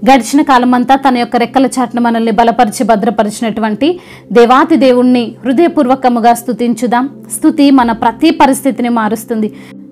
గడిచిన కాలమంతా తన యొక్క రెక్కల చాటున మనల్ని బలపరిచి భద్రపరిచినటువంటి దేవాతి దేవుణ్ణి హృదయపూర్వకముగా స్తుతించుదాం. స్తుతి మన ప్రతి పరిస్థితిని మారుస్తుంది.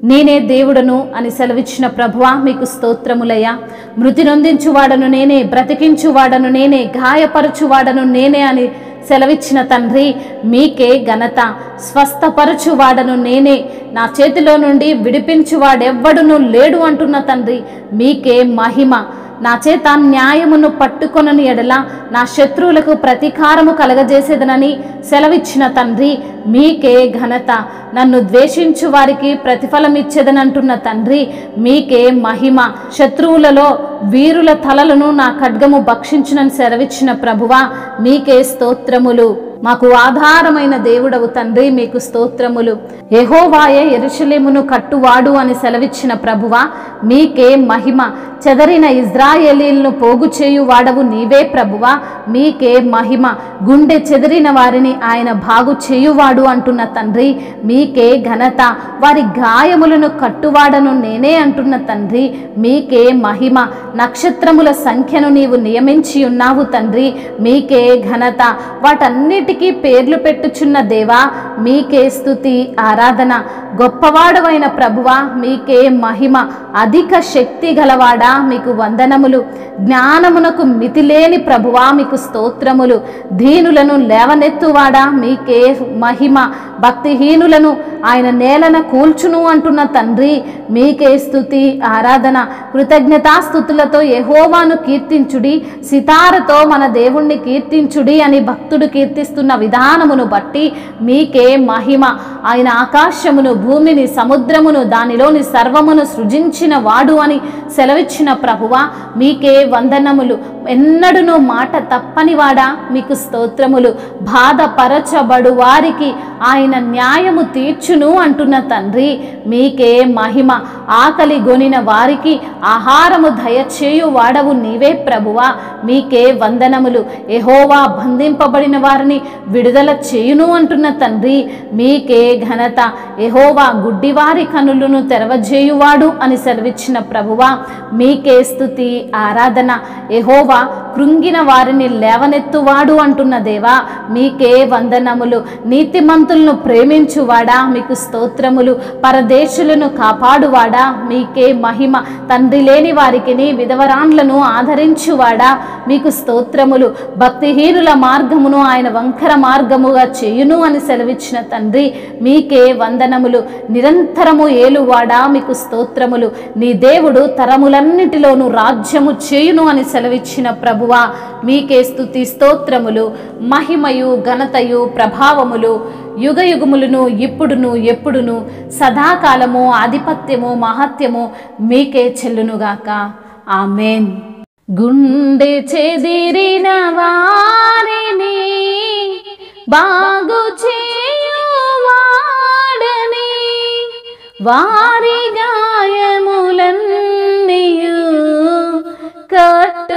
నేనే దేవుడను అని సెలవిచ్చిన ప్రభువా మీకు స్తోత్రములయ్యా. మృతి నొందించువాడను నేనే, బ్రతికించువాడను నేనే, గాయపరచువాడను నేనే అని సెలవిచ్చిన తండ్రి మీకే ఘనత. స్వస్థపరచువాడను నేనే, నా చేతిలో నుండి విడిపించువాడెవ్వడును లేడు అంటున్న తండ్రి మీకే మహిమ. నా చేత న్యాయమును పట్టుకొనని ఎడల నా శత్రువులకు ప్రతీకారము కలగజేసేదనని సెలవిచ్చిన తండ్రి మీకే ఘనత. నన్ను ద్వేషించు వారికి ప్రతిఫలం ఇచ్చేదనంటున్న తండ్రి మీకే మహిమ. శత్రువులలో వీరుల తలలను నా ఖడ్గము భక్షించునని సెలవిచ్చిన ప్రభువా మీకే స్తోత్రములు. మాకు ఆధారమైన దేవుడవు తండ్రి మీకు స్తోత్రములు. యెహోవాయే యెరూషలేమును కట్టువాడు అని సెలవిచ్చిన ప్రభువా మీకే మహిమ. చెదరిన ఇజ్రాయేలీలను పోగు చేయువాడవు నీవే ప్రభువా మీకే మహిమ. గుండె చెదిరిన వారిని ఆయన బాగు చేయువాడు అంటున్న తండ్రి మీకే ఘనత. వారి గాయములను కట్టువాడను నేనే అంటున్న తండ్రి మీకే మహిమ. నక్షత్రముల సంఖ్యను నీవు నియమించి ఉన్నావు తండ్రి మీకే ఘనత. వాటన్నిటికీ పేర్లు పెట్టుచున్న దేవా మీకే స్తుతి ఆరాధన. గొప్పవాడవైన ప్రభువా మీకే మహిమ. అధిక శక్తి గలవాడా మీకు వందనములు. జ్ఞానమునకు మితిలేని ప్రభువా మీకు స్తోత్రములు. దీనులను లేవనెత్తువాడా మీకే మహిమ. భక్తిహీనులను ఆయన నేలన కూల్చును అంటున్న తండ్రి మీకే స్తుతి ఆరాధన. కృతజ్ఞతాస్తుతులతో యెహోవాను కీర్తించుడి, సితారతో మన దేవుణ్ణి కీర్తించుడి అని భక్తుడు కీర్తిస్తున్న విధానమును బట్టి మీకే మహిమ. ఆయన ఆకాశమును, భూమిని, సముద్రమును, దానిలోని సర్వమును సృజించిన వాడు అని సెలవిచ్చిన ప్రభువా మీకే వందనములు. ఎన్నడూనూ మాట తప్పనివాడా మీకు స్తోత్రములు. బాధపరచబడు వారికి ఆయన న్యాయము తీర్చును అంటున్న తండ్రి మీకే మహిమ. ఆకలి గొనిన వారికి ఆహారము దయచేయు వాడవు నీవే ప్రభువా మీకే వందనములు. యెహోవా బంధింపబడిన వారిని విడుదల చేయును అంటున్న తండ్రి మీకే ఘనత. యెహోవా గుడ్డివారి కనులను తెరవజేయువాడు అని సెలవిచ్చిన ప్రభువా మీకే స్తుతి ఆరాధన. యెహోవా కృంగిన వారిని లేవనెత్తువాడు అంటున్న దేవా మీకే వందనములు. నీతిమంతులను ప్రేమించువాడా మీకు స్తోత్రములు. పరదేశులను కాపాడువాడా మీకే మహిమ. తండ్రి లేని వారికిని విధవరాండ్లను ఆదరించువాడా మీకు స్తోత్రములు. భక్తిహీనుల మార్గమును ఆయన వంకర మార్గముగా చేయును అని సెలవిచ్చిన తండ్రి మీకే వందనములు. నిరంతరము ఏలువాడా మీకు స్తోత్రములు. నీ దేవుడు తరములన్నిటిలోనూ రాజ్యము చేయును అని సెలవిచ్చిన ప్రభువా మీకే స్తుతి స్తోత్రములు. మహిమయు ఘనతయు ప్రభావములు యుగయుగములను ఇప్పుడును ఎప్పుడును సదాకాలము ఆధిపత్యము మహత్యము మీకే చెల్లునుగాక. ఆమేన్. గుండె చెదిరిన వారిని బాగు చేయువాడని, వారి గాయములన్నీయు కట్టుచున్నవాడని,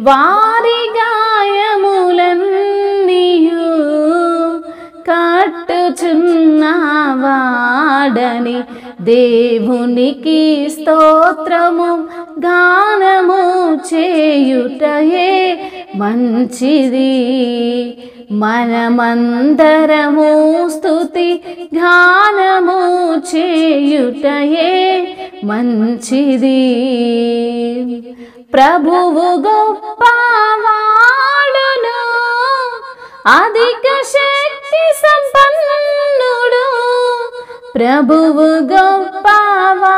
వారి గాయములన్నీయు కట్టుచున్నవాడని. దేవునికి స్తోత్రము గానము చేయుటయే మంచిది. మనమందరము స్తుతి గానము చేయుటయే మంచిది. ప్రభువు గొప్పవాడును, అధిక శక్తి సంపన్నుడు. ప్రభువు గొప్పవాడును,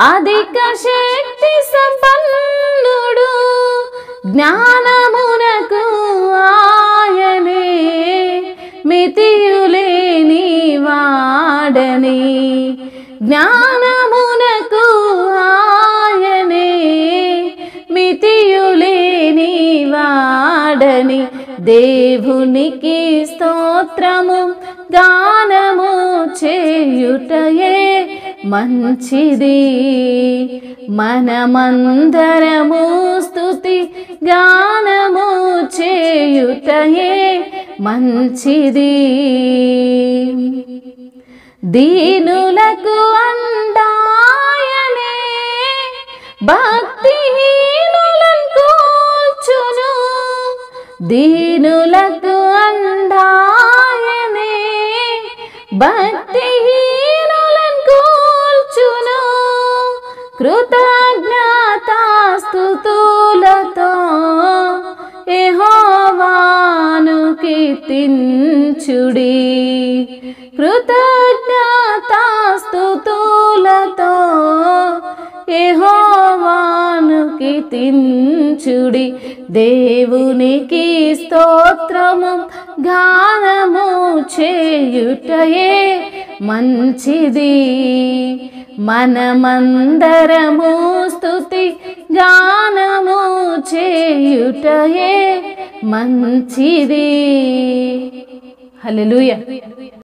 అధిక శక్తి సంపన్నుడు. జ్ఞానమునకు ఆయనే మితియులేని వాడని, జ్ఞానమునకు ఆయనే మితియులేని వాడని. దేవునికి స్తోత్రము గానము చేయుటయే మంచిది. మనమందరము స్తుతి గానము చేయుటయే మంచిది. దీనులకు దీనులకు అండాయనే భక్తిహీనులను కూల్చును కృతజ్ఞతాస్తుతులతో యెహోవాను కీర్తించుడి కృతజ్ఞతాస్తుతులతో యెహోవాను కీర్తించుడి దేవునికి స్తోత్రము గానము చేయుటయే మంచిది మనమందరము స్తుతి గానము చేయుటయే మంచిది హల్లెలూయా